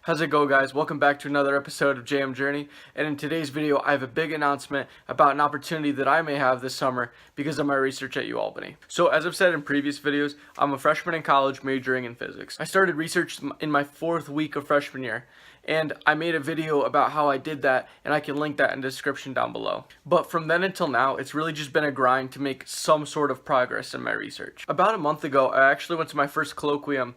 How's it go, guys? Welcome back to another episode of JM Journey, and in today's video I have a big announcement about an opportunity that I may have this summer because of my research at UAlbany. So as I've said in previous videos, I'm a freshman in college majoring in physics. I started research in my 4th week of freshman year, and I made a video about how I did that, and I can link that in the description down below. But from then until now, it's really just been a grind to make some sort of progress in my research. About a month ago, I actually went to my first colloquium,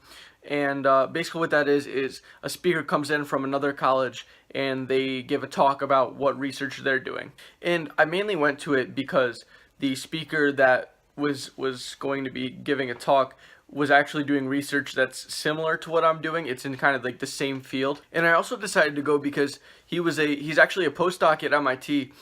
and basically what that is a speaker comes in from another college and they give a talk about what research they're doing. And I mainly went to it because the speaker that was going to be giving a talk was actually doing research that's similar to what I'm doing. It's in kind of like the same field. And I also decided to go because he's actually a postdoc at MIT,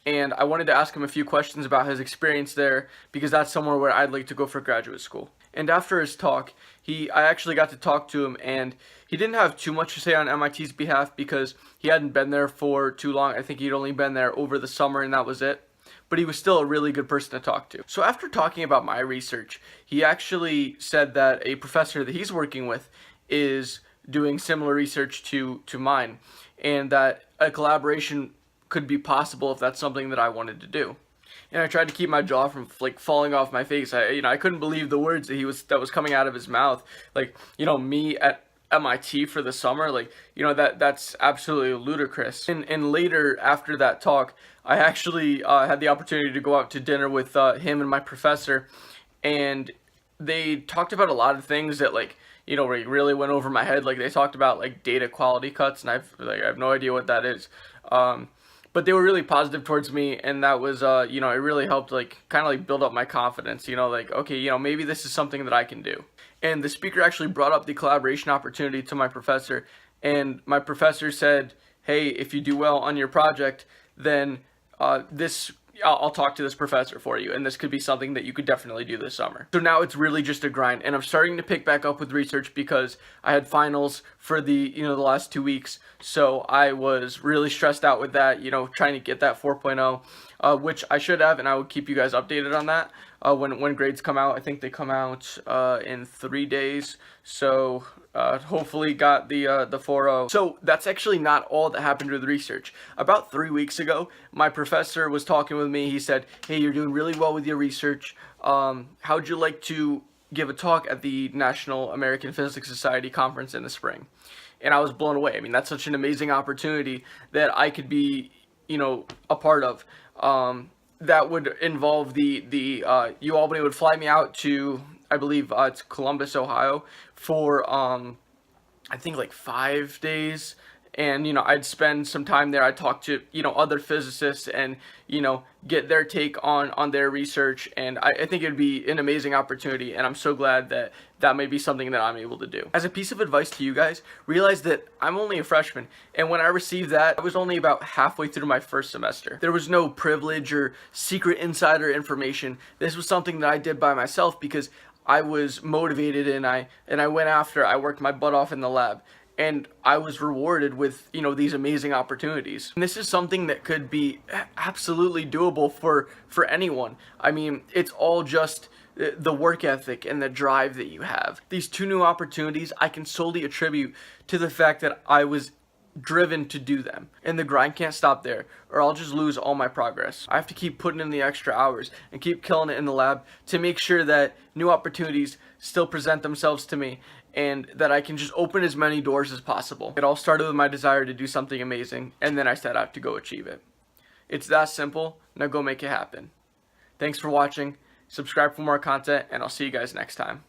and I wanted to ask him a few questions about his experience there because that's somewhere where I'd like to go for graduate school. And after his talk, I actually got to talk to him, and he didn't have too much to say on MIT's behalf because he hadn't been there for too long. I think he'd only been there over the summer and that was it. But he was still a really good person to talk to. So after talking about my research, he actually said that a professor that he's working with is doing similar research to mine, and that a collaboration could be possible if that's something that I wanted to do. And I tried to keep my jaw from like falling off my face. I couldn't believe the words that was coming out of his mouth. Like, me at MIT for the summer, like, that's absolutely ludicrous. And later after that talk, I actually had the opportunity to go out to dinner with him and my professor, and they talked about a lot of things that really went over my head. Like, they talked about like data quality cuts, and I have no idea what that is. But they were really positive towards me, and that was, it really helped kind of build up my confidence, okay, maybe this is something that I can do. And the speaker actually brought up the collaboration opportunity to my professor, and my professor said, hey, if you do well on your project, then I'll talk to this professor for you, and this could be something that you could definitely do this summer. So now it's really just a grind, and I'm starting to pick back up with research because I had finals for the last 2 weeks, so I was really stressed out with that, trying to get that 4.0, which I should have, and I will keep you guys updated on that when grades come out. I think they come out in 3 days, so hopefully got the 4.0. So that's actually not all that happened with research. About 3 weeks ago, my professor was talking with me. He said, hey, you're doing really well with your research. How'd you like to give a talk at the National American Physics Society conference in the spring? And I was blown away. I mean, that's such an amazing opportunity that I could be, a part of. That would involve UAlbany would fly me out to, I believe it's Columbus, Ohio, for I think 5 days, and I'd spend some time there. I'd talk to other physicists and get their take on their research, and I think it'd be an amazing opportunity, and I'm so glad that that may be something that I'm able to do. As a piece of advice to you guys, realize that I'm only a freshman, and when I received that, I was only about halfway through my first semester. There was no privilege or secret insider information. This was something that I did by myself because I was motivated, and I went after. I worked my butt off in the lab, and I was rewarded with these amazing opportunities. And this is something that could be absolutely doable for anyone. I mean, it's all just the work ethic and the drive that you have. These 2 new opportunities I can solely attribute to the fact that I was driven to do them, and the grind can't stop there or I'll just lose all my progress. I have to keep putting in the extra hours and keep killing it in the lab to make sure that new opportunities still present themselves to me and that I can just open as many doors as possible. It all started with my desire to do something amazing, and then I set out to go achieve it. It's that simple. Now go make it happen. Thanks for watching. Subscribe for more content, and I'll see you guys next time.